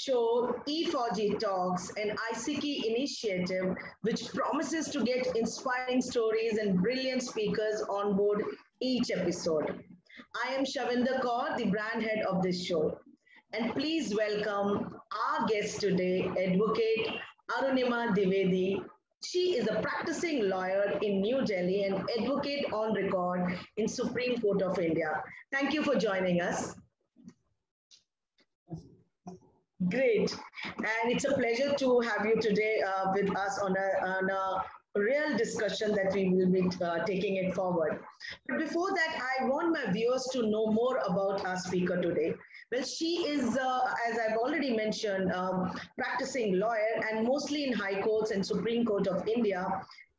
show E4G Talks, an ICT initiative which promises to get inspiring stories and brilliant speakers on board each episode. I am Shavinder Kaur, the brand head of this show. And please welcome our guest today, Advocate Arunima Dwivedi. She is a practicing lawyer in New Delhi and advocate on record in Supreme Court of India. Thank you for joining us. Great. And it's a pleasure to have you today with us on a real discussion that we will be taking it forward. But before that, I want my viewers to know more about our speaker today. Well, she is, as I've already mentioned, practicing lawyer and mostly in High Courts and Supreme Court of India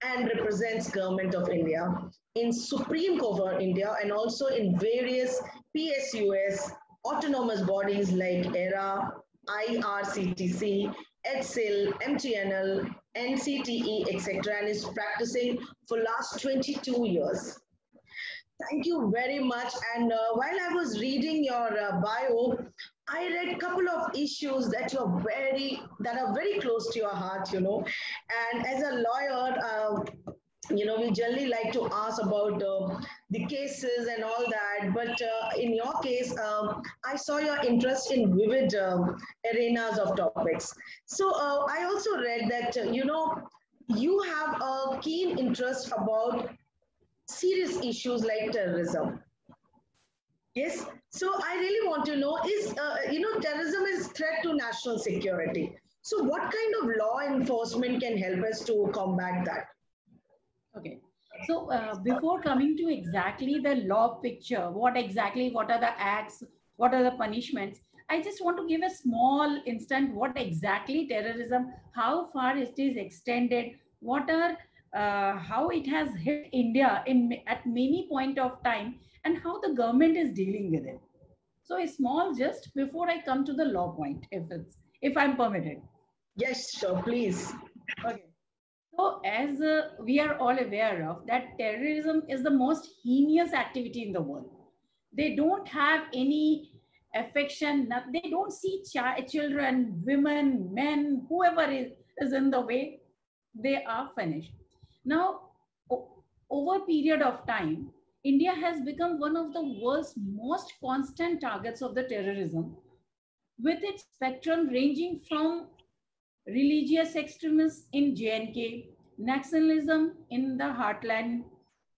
and represents Government of India in Supreme Court of India and also in various PSUs, autonomous bodies like ERA, IRCTC, EDSIL, MTNL, NCTE, etc., and is practicing for last 22 years. Thank you very much. And while I was reading your bio, I read a couple of issues that are very close to your heart, And as a lawyer, we generally like to ask about the cases and all that. But in your case, I saw your interest in vivid arenas of topics. So I also read that, you have a keen interest about serious issues like terrorism. Yes. So I really want to know is, terrorism is threat to national security. So what kind of law enforcement can help us to combat that? Okay. So before coming to exactly the law picture, what are the acts, what are the punishments, I just want to give a small instant what exactly terrorism, how far it is extended, how it has hit India at many point of time and how the government is dealing with it. So a small just before I come to the law point, if I'm permitted. Yes, sure, please. Okay. So as we are all aware of that terrorism is the most heinous activity in the world. They don't have any affection. They don't see children, women, men, whoever is in the way, they are finished. Now, over a period of time, India has become one of the world's most constant targets of the terrorism, with its spectrum ranging from religious extremists in J&K, nationalism in the heartland,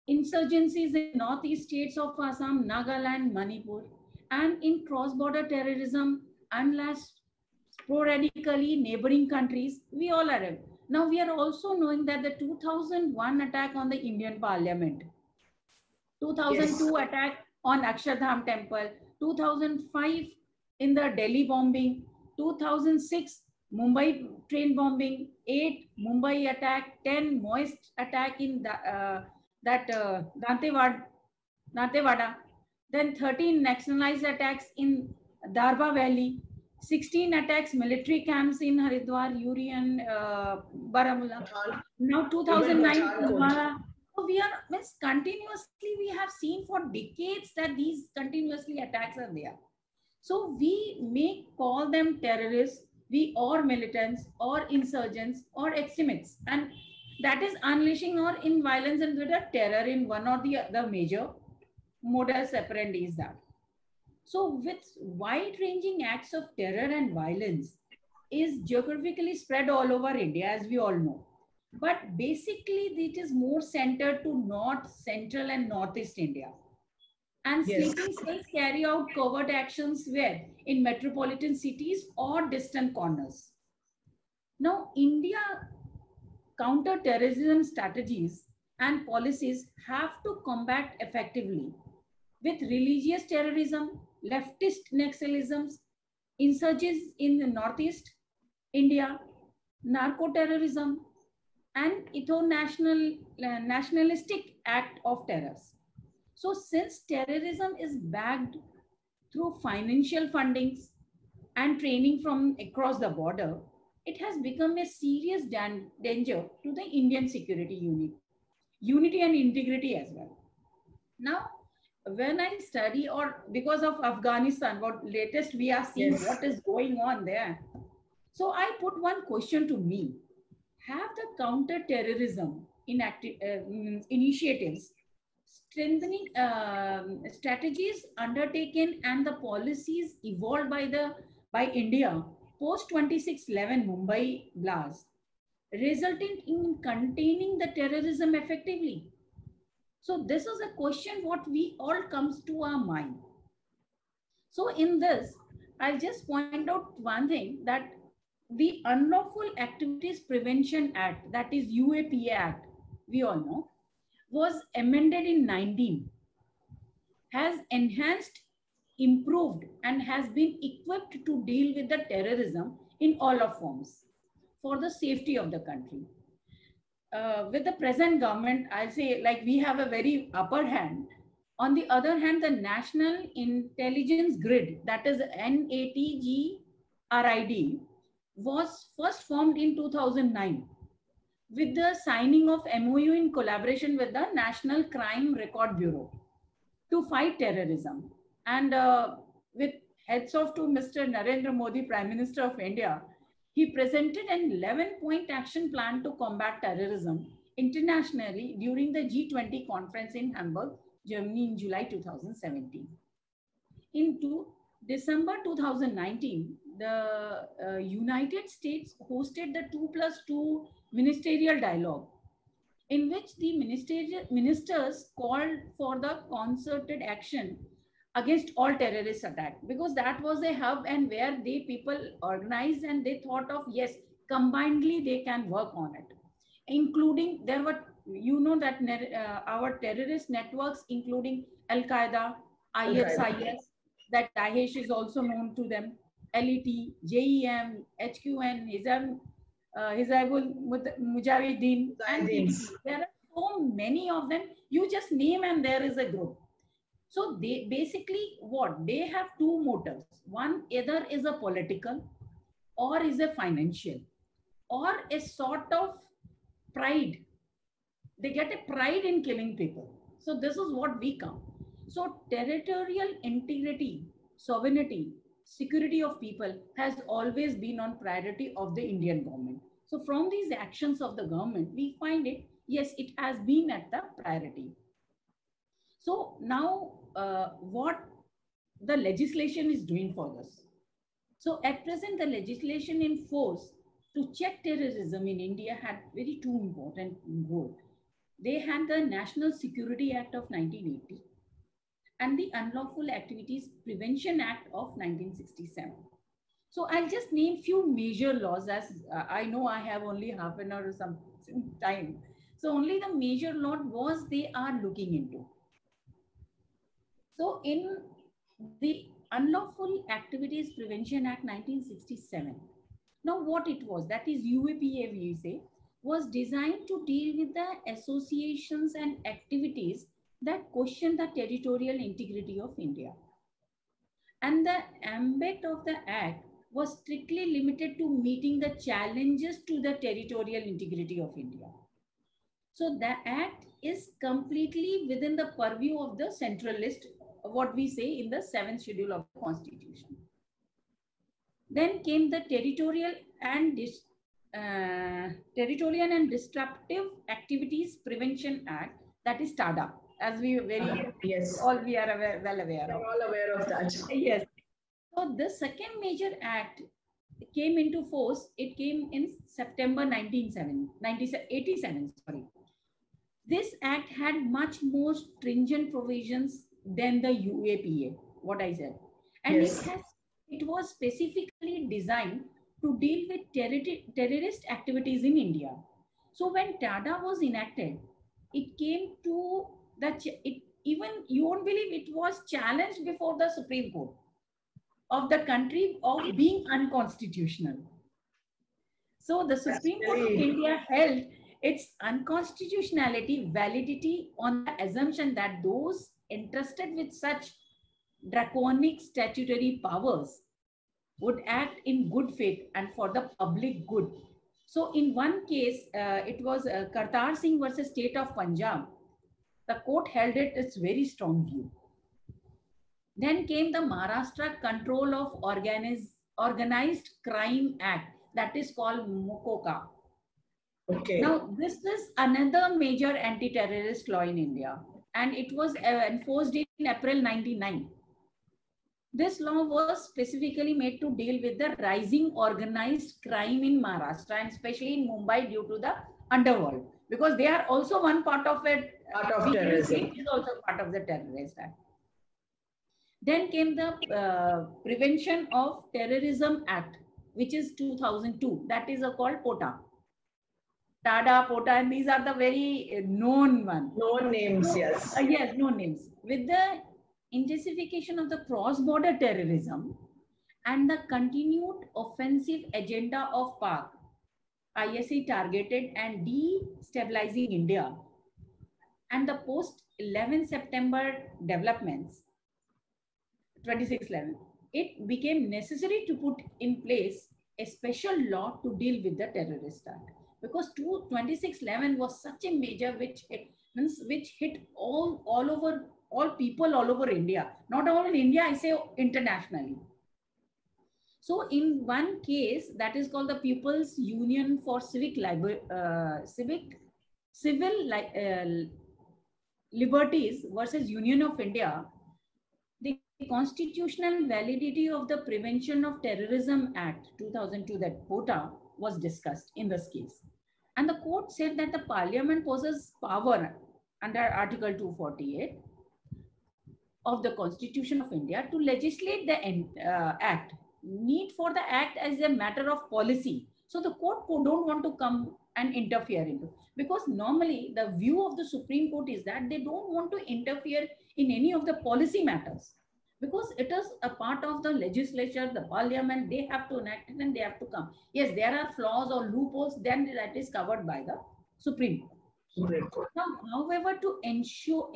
insurgencies in northeast states of Assam, Nagaland, Manipur, and in cross-border terrorism, unless sporadically neighboring countries, we all are aware. Now we are also knowing that the 2001 attack on the Indian Parliament, 2002 yes. attack on Akshardham Temple, 2005 in the Delhi bombing, 2006 Mumbai train bombing, 8 Mumbai attack, 10 Moist attack in Dantewada, then 13 nationalized attacks in Darba Valley, 16 attacks, military camps in Haridwar, Uri and Baramulla. Now 2009, Pulwama. So continuously we have seen for decades that these continuously attacks are there. So we may call them terrorists, or militants, or insurgents, or extremists, and that is unleashing or in violence and with a terror in one or the other major modus operandi is that. So with wide-ranging acts of terror and violence is geographically spread all over India, as we all know. But basically, it is more centered to North, Central, and Northeast India. And yes. sleeping cells carry out covert actions where? In metropolitan cities or distant corners. Now, India counter-terrorism strategies and policies have to combat effectively with religious terrorism, leftist nationalisms, insurgencies in the Northeast India, narco-terrorism, and nationalistic act of terrors. So since terrorism is backed through financial fundings and training from across the border, it has become a serious danger to the Indian security unity and integrity as well. Now, when I study, or because of Afghanistan, what latest we are seeing, yes. what is going on there. So I put one question to me. Have the counter-terrorism initiatives, strengthening strategies undertaken and the policies evolved by India post 26/11 Mumbai blast resulting in containing the terrorism effectively? So this is a question what we all comes to our mind. So in this, I'll just point out one thing, that the Unlawful Activities Prevention Act, that is UAPA Act, we all know, was amended in 19, has enhanced, improved, and has been equipped to deal with the terrorism in all of forms for the safety of the country. With the present government, I'll say, like, we have a very upper hand. On the other hand, the National Intelligence Grid, that is NATGRID, was first formed in 2009 with the signing of MOU in collaboration with the National Crime Record Bureau to fight terrorism. And with heads off to Mr. Narendra Modi, Prime Minister of India, he presented an 11-point action plan to combat terrorism internationally during the G20 conference in Hamburg, Germany in July 2017. In December 2019, the United States hosted the 2+2 ministerial dialogue, in which the ministers called for the concerted action against all terrorist attacks, because that was a hub and where they people organized and they thought of, yes, combinedly they can work on it, including there were, you know, that our terrorist networks, including Al-Qaeda, ISIS, that Daesh is also known to them, LET, JEM, HQN, Hizbul Mujahideen, and there are so many of them. You just name and there is a group. So they basically what? They have two motives. One either is a political or is a financial or a sort of pride. They get a pride in killing people. So this is what we come. So territorial integrity, sovereignty, security of people has always been on priority of the Indian government. So from these actions of the government, we find it, yes, it has been at the priority. So now what the legislation is doing for us. So at present, the legislation in force to check terrorism in India had very two important goals. They had the National Security Act of 1980 and the Unlawful Activities Prevention Act of 1967. So I'll just name few major laws, as I know I have only half an hour or some time. So only the major law was they are looking into. So in the Unlawful Activities Prevention Act 1967, now what it was, that is UAPA, we say, was designed to deal with the associations and activities that question the territorial integrity of India. And the ambit of the act was strictly limited to meeting the challenges to the territorial integrity of India. So the act is completely within the purview of the centralist, what we say in the 7th schedule of the Constitution. Then came the Territorial and Disruptive Activities Prevention Act, that is TADA, as we yes, all we are well aware of. We're all aware of that. Yes. So the second major act came into force. It came in September 1987. Sorry. This act had much more stringent provisions than the UAPA, what I said. And yes, it was specifically designed to deal with terrorist activities in India. So when TADA was enacted, it came to even you won't believe, it was challenged before the Supreme Court of the country of being unconstitutional. So the Supreme Court of India held its unconstitutionality validity on the assumption that those entrusted with such draconic statutory powers would act in good faith and for the public good. So in one case, it was Kartar Singh versus State of Punjab. The court held it its very strong view. Then came the Maharashtra Control of Organized Crime Act, that is called MOCOCA. Okay. Now, this is another major anti-terrorist law in India, and it was enforced in April 99. This law was specifically made to deal with the rising organized crime in Maharashtra, and especially in Mumbai due to the underworld, because they are also one part of it. Part of terrorism. It is also part of the terrorist act. Then came the Prevention of Terrorism Act, which is 2002. That is called POTA. TADA, POTA, and these are the very known ones. Known names, So, yes. Yes, known names. With the intensification of the cross-border terrorism and the continued offensive agenda of PAK, ISI targeted and destabilizing India, and the post-11 September developments, 2611, it became necessary to put in place a special law to deal with the terrorist act, because 2611 was such a major which hit all people all over India, not all in India, I say internationally. So in one case that is called the People's Union for Civil Liberties versus Union of India, the constitutional validity of the Prevention of Terrorism Act 2002, that POTA, was discussed in this case. And the court said that the parliament possesses power under Article 248 of the Constitution of India to legislate the act. Need for the act as a matter of policy. So the court don't want to come and interfere into, because normally the view of the Supreme Court is that they don't want to interfere in any of the policy matters, because it is a part of the legislature, the parliament, they have to enact it and they have to come. Yes, there are flaws or loopholes, then that is covered by the Supreme Court. Now, however, to ensure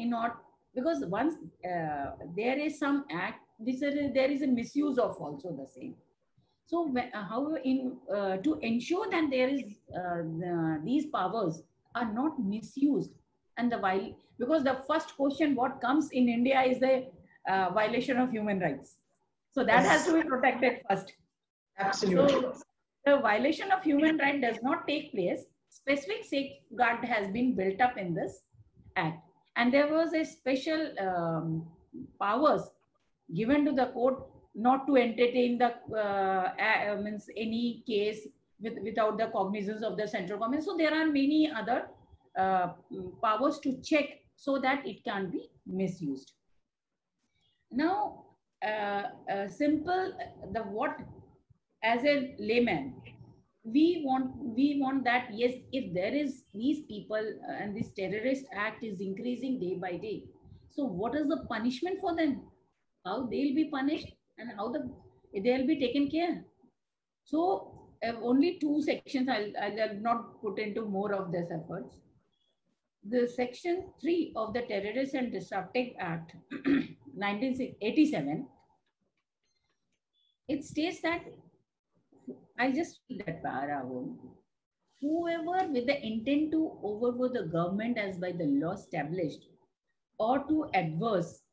because once there is some act, there is a misuse of also the same. So, however, to ensure that there is these powers are not misused, and because the first question what comes in India is the violation of human rights. So that has to be protected first. Absolutely. So the violation of human right does not take place. Specific safeguard has been built up in this act, and there was a special powers given to the court not to entertain the any case without the cognizance of the central government. So there are many other powers to check so that it can be misused. Now, as a layman, we want that, yes, if there is these people and this terrorist act is increasing day by day, so what is the punishment for them? How they'll be punished and how they'll be taken care. So only two sections, I'll not put into more of this efforts. The section 3 of the Terrorist and Disruptive Act 1987, it states that, I'll just read that para. Whoever with the intent to overthrow the government as by the law established, or to adverse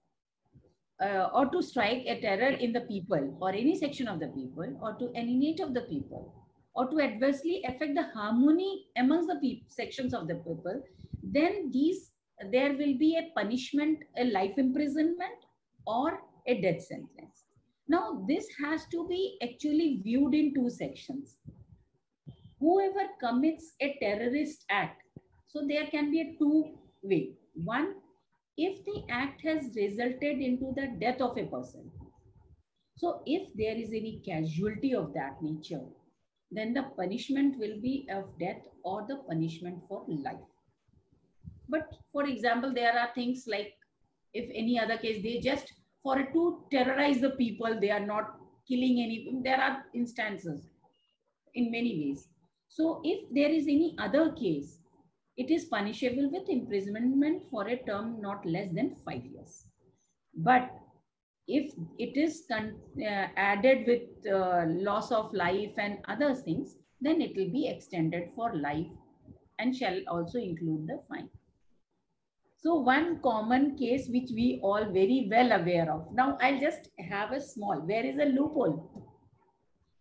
or to strike a terror in the people or any section of the people, or to alienate of the people, or to adversely affect the harmony amongst the sections of the people, then there will be a punishment, a life imprisonment or a death sentence. Now this has to be actually viewed in two sections. Whoever commits a terrorist act, so there can be a two-way. One, if the act has resulted into the death of a person. So if there is any casualty of that nature, then the punishment will be of death or the punishment for life. But for example, there are things like, if any other case, they just to terrorize the people, they are not killing any, there are instances in many ways. So if there is any other case, it is punishable with imprisonment for a term not less than 5 years. But if it is added with loss of life and other things, then it will be extended for life and shall also include the fine. So one common case which we all very well aware of. Now I'll just have a small, where is a loophole?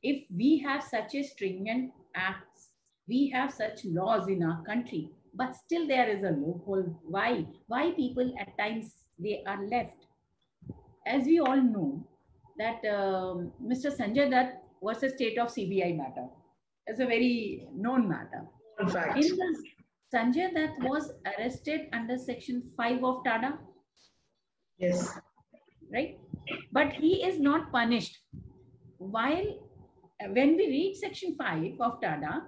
if we have such a stringent acts, we have such laws in our country, but still there is a loophole. Why? Why people at times they are left? As we all know, that Mr. Sanjay Dutt versus state of CBI matter is a very known matter. In fact, In this, Sanjay Dutt was arrested under Section 5 of TADA, yes, right? But he is not punished. While when we read Section 5 of TADA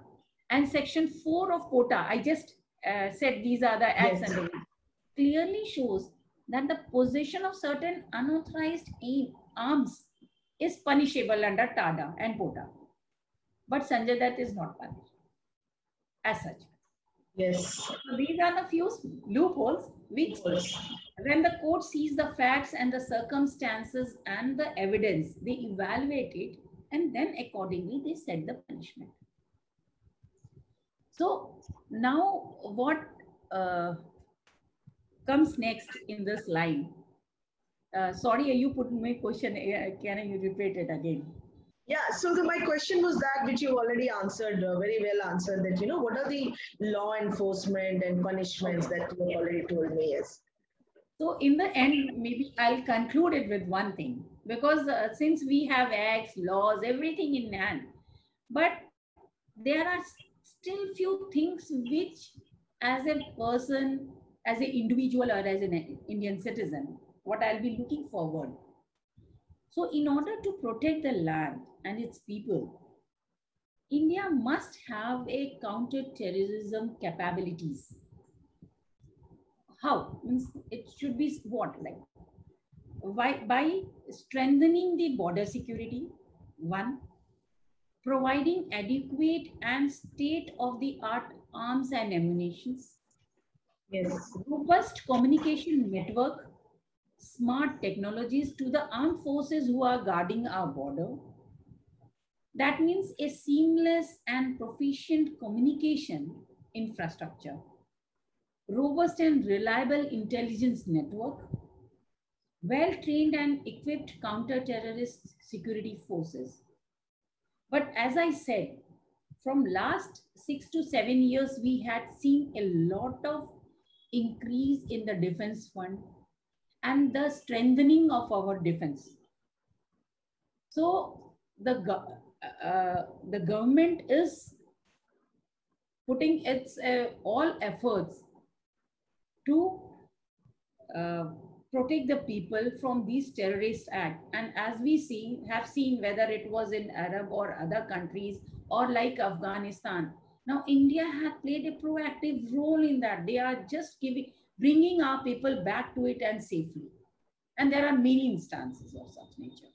and Section 4 of POTA, I just said these are the acts Yes. and clearly shows that the possession of certain unauthorized arms is punishable under TADA and POTA. But Sanjay Dutt is not punished as such. yes, So these are the few loopholes which, yes. when the court sees the facts and the circumstances and the evidence, they evaluate it and then accordingly they set the punishment. So now what comes next in this line? Sorry, you put my question. Can you repeat it again? Yeah, so my question was that which you already answered, very well answered, that, you know, what are the law enforcement and punishments that you already told me, yes. So in the end, maybe I'll conclude it with one thing, because since we have acts, laws, everything in hand, but there are still few things which as a person, as an individual or as an Indian citizen, what I'll be looking forward. So in order to protect the land and its people, India must have a counter-terrorism capabilities. How? Means it should be what? Like by strengthening the border security, one, providing adequate and state-of-the-art arms and ammunitions, Yes, robust communication network, smart technologies to the armed forces who are guarding our border. That means a seamless and proficient communication infrastructure, robust and reliable intelligence network, well-trained and equipped counter-terrorist security forces. But as I said, from last 6 to 7 years, we had seen a lot of increase in the defense fund and the strengthening of our defense. So the government is putting its all efforts to protect the people from these terrorist acts. And as we have seen, whether it was in Arab or other countries or like Afghanistan, now India has played a proactive role in that. They are just bringing our people back to it and safely. And there are many instances of such nature.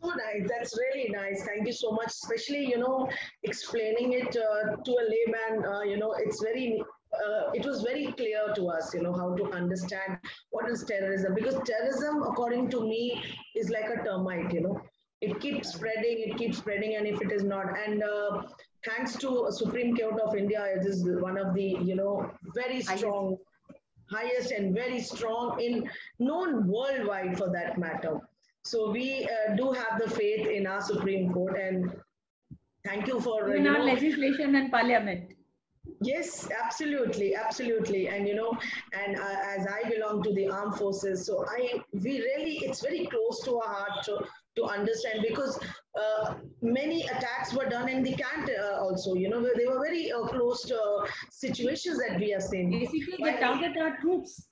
so nice. That's really nice. Thank you so much. Especially, you know, explaining it to a layman. You know, it's very. It was very clear to us, you know, how to understand what is terrorism. Because terrorism, according to me, is like a termite. You know, it keeps spreading, and if it is not, and thanks to Supreme Court of India, it is one of the, you know, very strong, highest and very strong in known worldwide for that matter. So we do have the faith in our Supreme Court, and thank you for In our legislation and parliament. Yes, absolutely, absolutely, and you know, and as I belong to the armed forces, so we really, it's very close to our heart to understand, because many attacks were done in the camp also. You know, they were very close situations that we have seen. Basically, they target our troops.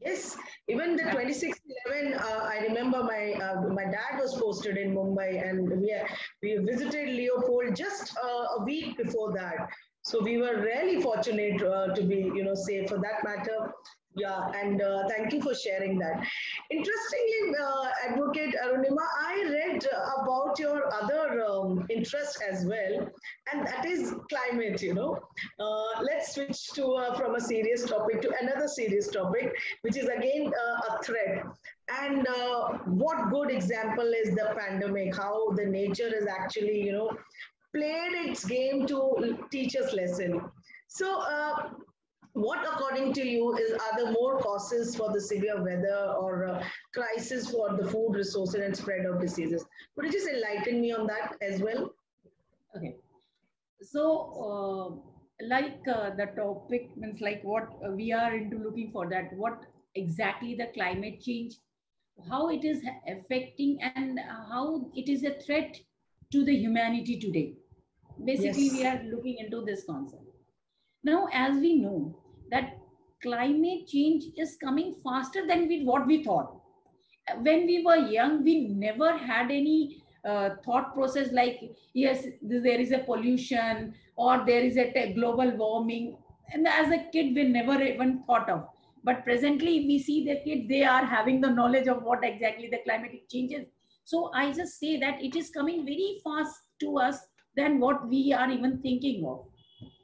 Yes, even the 26/11, I remember my dad was posted in Mumbai, and we visited Leopold just a week before that. So we were really fortunate to be, you know, safe for that matter. Yeah, and thank you for sharing that. Interestingly, Advocate Arunima, I read about your other interest as well, and that is climate, you know. Let's switch to from a serious topic to another serious topic, which is again a threat. And what good example is the pandemic, how the nature is actually, you know, played its game to teach us lesson. So what according to you are the more causes for the severe weather or crisis for the food resources and spread of diseases? Could you just enlighten me on that as well? Okay. So, the topic means like what we are into looking for, that what exactly the climate change, how it is affecting, and how it is a threat to the humanity today. Basically, we Yes. are looking into this concept. Now, as we know that climate change is coming faster than what we thought. When we were young, we never had any thought process like, yes, there is a pollution or there is a global warming. And as a kid, we never even thought of. But presently, we see the kids, they are having the knowledge of what exactly the climatic change is. So I just say that it is coming very fast to us than what we are even thinking of.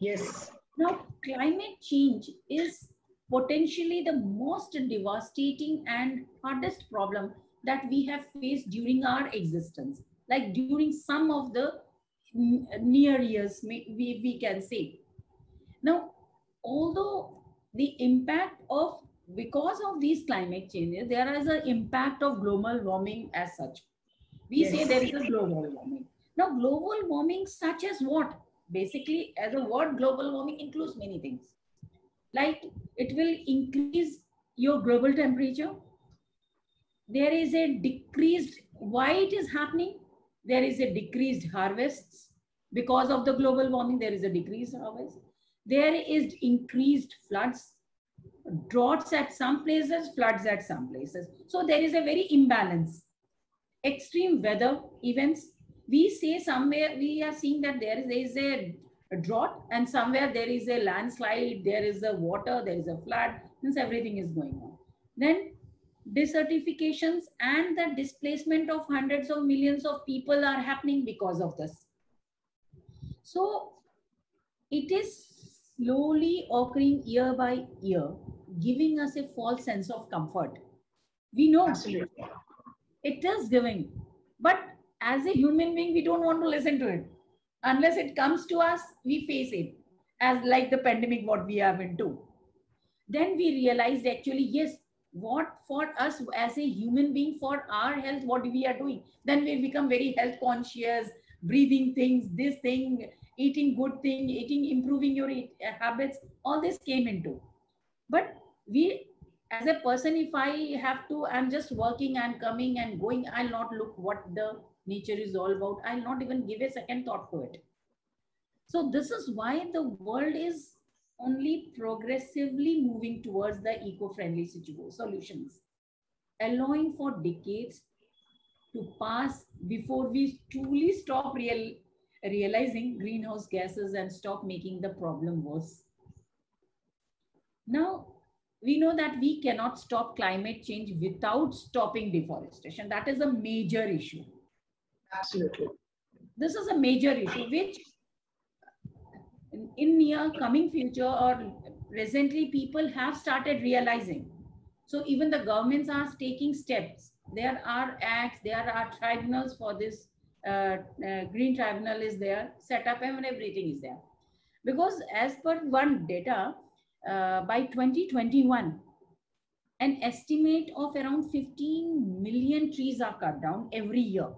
Yes. Now, climate change is potentially the most devastating and hardest problem that we have faced during our existence, like during some of the near years, we can say. Now, although the impact of, because of these climate changes, there is an impact of global warming as such. We say there is a global warming. Now, global warming such as what? Basically, as a word, global warming includes many things. Like it will increase your global temperature. There is a decreased, why it is happening? There is a decreased harvests. Because of the global warming, there is a decreased harvest. There is increased floods, droughts at some places, floods at some places. So there is a very imbalance. Extreme weather events, we say somewhere we are seeing that there is a drought, and somewhere there is a landslide, there is a water, there is a flood, since everything is going on. Then desertifications and the displacement of hundreds of millions of people are happening because of this. So it is slowly occurring year by year, giving us a false sense of comfort. We know Absolutely. it is giving, but as a human being, we don't want to listen to it. Unless it comes to us, we face it, as like the pandemic, what we have into. Then we realized actually, yes, what for us as a human being, for our health, what we are doing. Then we become very health conscious, breathing things, this thing, eating good thing, eating, improving your habits, all this came into. But we, as a person, if I have to, I'm just working and coming and going, I'll not look what the nature is all about. I'll not even give a second thought to it. So this is why the world is only progressively moving towards the eco-friendly solutions, allowing for decades to pass before we truly stop realizing greenhouse gases and stop making the problem worse. Now, we know that we cannot stop climate change without stopping deforestation. That is a major issue. Absolutely. This is a major issue, which in near coming future or presently people have started realizing. So even the governments are taking steps. There are acts, there are tribunals for this. Green tribunal is there, set up, and everything is there. Because as per one data, by 2021, an estimate of around 15 million trees are cut down every year.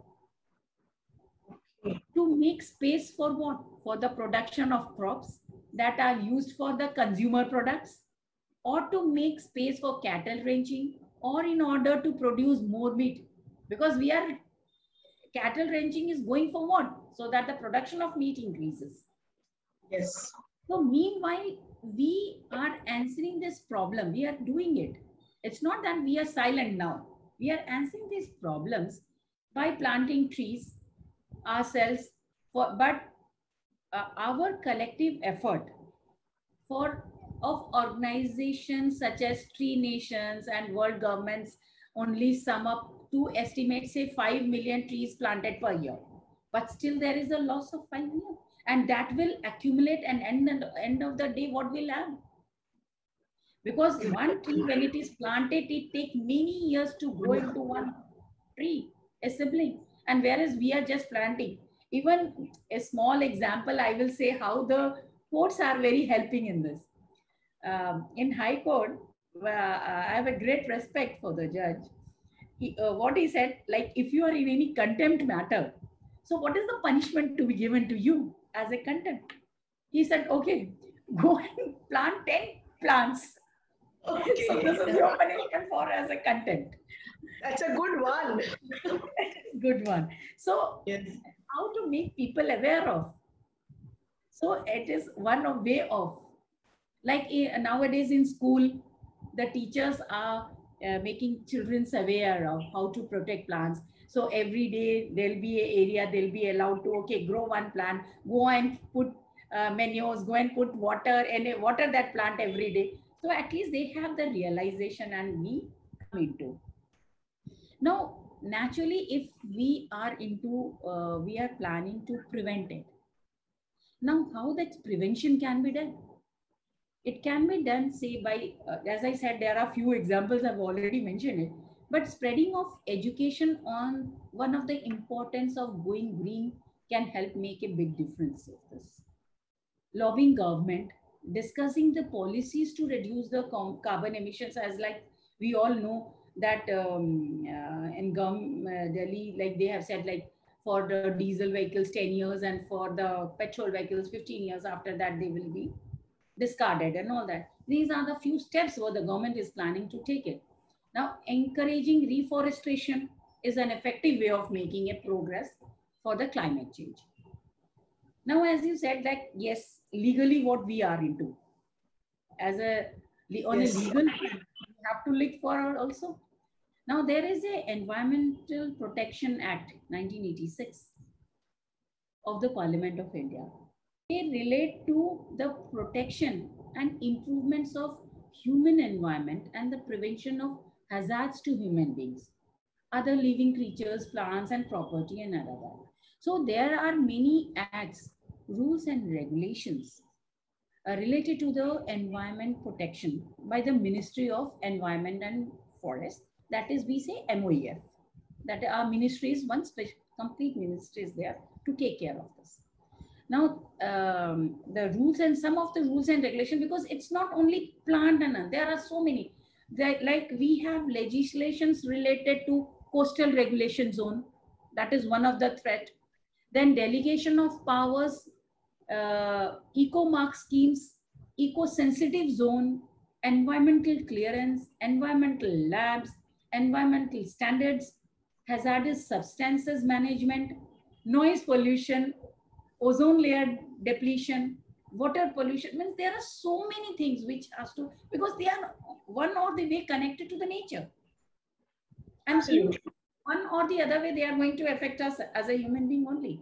To make space for what? For the production of crops that are used for the consumer products, or to make space for cattle ranching, or in order to produce more meat. Because cattle ranching is going for what? So that the production of meat increases. Yes. So meanwhile, we are answering this problem. We are doing it. It's not that we are silent now. We are answering these problems by planting trees ourselves, but our collective effort of organizations such as Tree Nations and world governments only sum up to estimate, say, 5 million trees planted per year. But still there is a loss of 5 million. And that will accumulate, and at the end of the day, what will have? Because one tree, when it is planted, it takes many years to grow into one tree, a sibling. And whereas we are just planting. Even a small example, I will say how the quotes are very helping in this. in High Court, I have a great respect for the judge. What he said, like, if you are in any contempt matter, so what is the punishment to be given to you as a contempt? He said, okay, go and plant 10 plants. Okay. So this is your punishment for as a contempt. That's a good one. Good one. So Yes. how to make people aware of? So it is one of way of, like nowadays in school, the teachers are making children aware of how to protect plants. So every day there'll be an area they'll be allowed to, okay, grow one plant, go and put manures, go and put water and water that plant every day. So at least they have the realization and we come into. Now, naturally, if we are into, we are planning to prevent it. Now, how that prevention can be done? It can be done, say, by, as I said, there are few examples, I've already mentioned it, but spreading of education on one of the importance of going green can help make a big difference of this. Lobbying government, discussing the policies to reduce the carbon emissions, as like we all know that in Delhi, like they have said, like for the diesel vehicles 10 years and for the petrol vehicles 15 years after that they will be discarded and all that. These are the few steps where the government is planning to take it. Now, encouraging reforestation is an effective way of making a progress for the climate change. Now, as you said, that yes, legally what we are into, as a on Yes. a legal, we have to look for also. Now, there is a Environmental Protection Act 1986 of the Parliament of India. They relate to the protection and improvements of human environment and the prevention of hazards to human beings, other living creatures, plants and property and other that. So there are many acts, rules and regulations related to the environment protection by the Ministry of Environment and Forest. That is, we say MOEF. That our ministry is one special, complete ministry is there to take care of this. Now, the rules and some of the rules and regulations, because it's not only plant and there are so many. Like we have legislations related to coastal regulation zone. That is one of the threat. Then delegation of powers, eco-mark schemes, eco-sensitive zone, environmental clearance, environmental labs, environmental standards, hazardous substances management, noise pollution, ozone layer depletion, water pollution. Means there are so many things which has to, because they are one or the way connected to the nature. And in one or the other way, they are going to affect us as a human being only.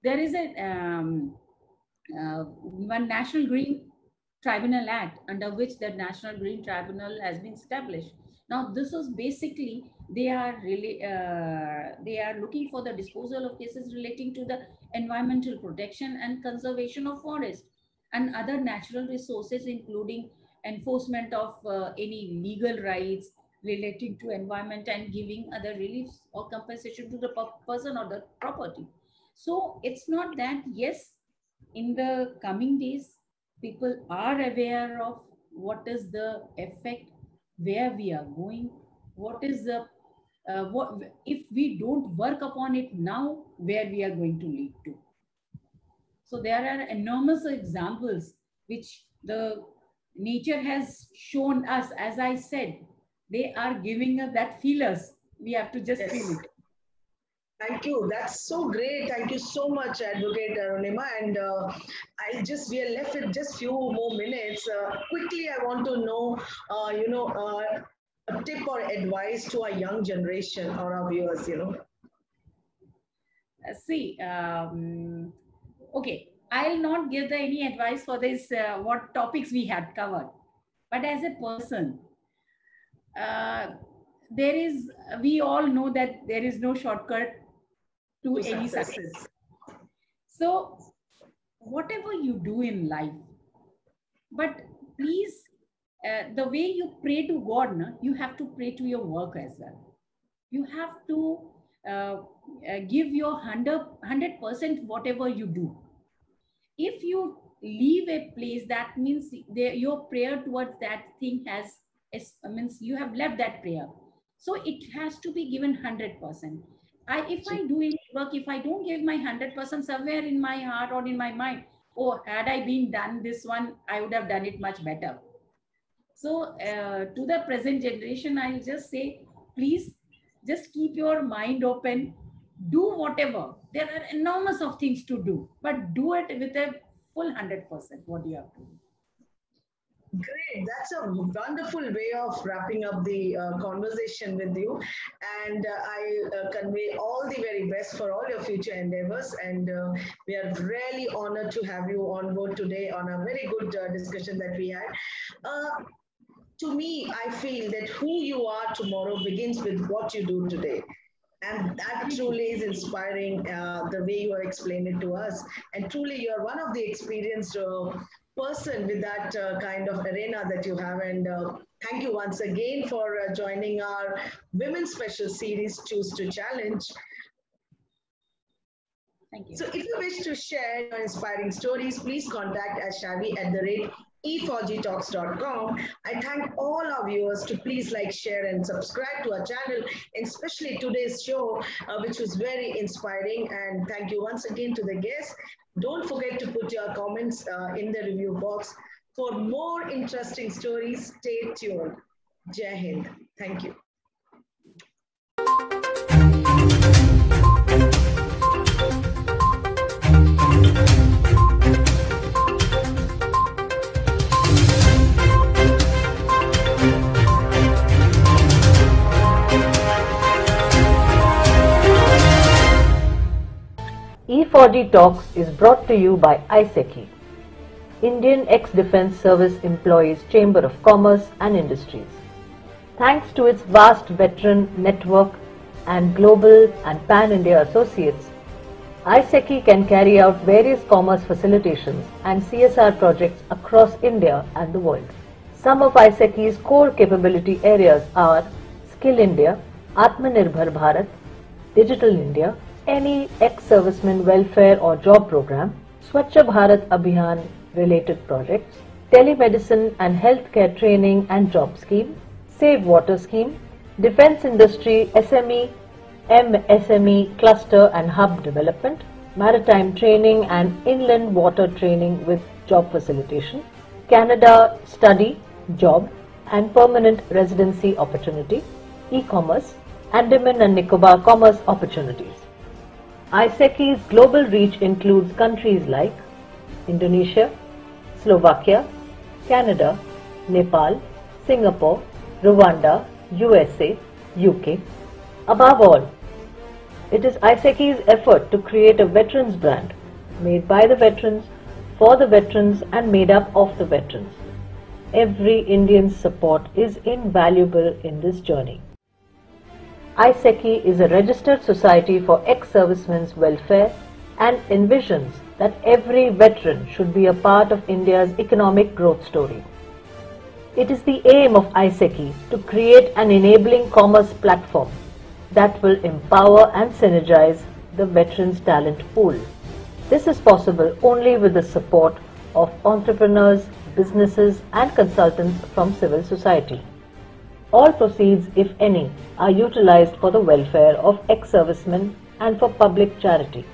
There is a one National Green Tribunal Act under which the National Green Tribunal has been established. Now, this is basically, they are really, they are looking for the disposal of cases relating to the environmental protection and conservation of forest and other natural resources, including enforcement of any legal rights relating to environment and giving other reliefs or compensation to the person or the property. So it's not that, yes, in the coming days, people are aware of what is the effect, where we are going, what is the, what if we don't work upon it now, where we are going to lead to. So there are enormous examples which the nature has shown us. As I said, they are giving us that feelers. We have to just feel it. Thank you. That's so great. Thank you so much, Advocate Arunima. And we are left with just few more minutes. Quickly, I want to know, a tip or advice to our young generation or our viewers, Okay, I'll not give any advice for this, what topics we had covered. But as a person, we all know that there is no shortcut to any success. So whatever you do in life, but please, the way you pray to God, you have to pray to your work as well. You have to give your 100% whatever you do. If you leave a place, that means your prayer towards that thing means you have left that prayer. So it has to be given 100%. If I do any work, if I don't give my 100%, somewhere in my heart or in my mind, oh, had I been done this one, I would have done it much better. So to the present generation, I'll just say, please just keep your mind open, do whatever. There are enormous of things to do, but do it with a full 100%. What do you have to do? Great. That's a wonderful way of wrapping up the conversation with you. And I convey all the very best for all your future endeavors. And we are really honored to have you on board today on a very good discussion that we had. To me, I feel that who you are tomorrow begins with what you do today. And that truly is inspiring, the way you have explained it to us. And truly, you are one of the experienced person with that kind of arena that you have. And thank you once again for joining our Women's Special Series, Choose to Challenge. Thank you. So if you wish to share your inspiring stories, please contact Shavi@e4gtalks.com. I thank all our viewers to please like, share, and subscribe to our channel, and especially today's show, which was very inspiring. And thank you once again to the guests. Don't forget to put your comments in the review box. For more interesting stories, stay tuned. Jai Hind. Thank you. E4G Talks is brought to you by ISECI, Indian Ex-Defence Service Employees Chamber of Commerce and Industries. Thanks to its vast veteran network and global and pan-India associates, ISECI can carry out various commerce facilitations and CSR projects across India and the world. Some of ISECI's core capability areas are Skill India, Atmanirbhar Bharat, Digital India, any ex-serviceman welfare or job program, Swachh Bharat Abhiyan related projects, telemedicine and healthcare training and job scheme, Save Water scheme, defence industry SME, MSME cluster and hub development, maritime training and inland water training with job facilitation, Canada study, job and permanent residency opportunity, e-commerce, Andaman and Nicobar commerce opportunities. ISECI's global reach includes countries like Indonesia, Slovakia, Canada, Nepal, Singapore, Rwanda, USA, UK. Above all, it is ISECI's effort to create a veterans brand made by the veterans, for the veterans and made up of the veterans. Every Indian's support is invaluable in this journey. ISECI is a registered society for ex-servicemen's welfare and envisions that every veteran should be a part of India's economic growth story. It is the aim of ISECI to create an enabling commerce platform that will empower and synergize the veterans' talent pool. This is possible only with the support of entrepreneurs, businesses and consultants from civil society. All proceeds, if any, are utilized for the welfare of ex-servicemen and for public charity.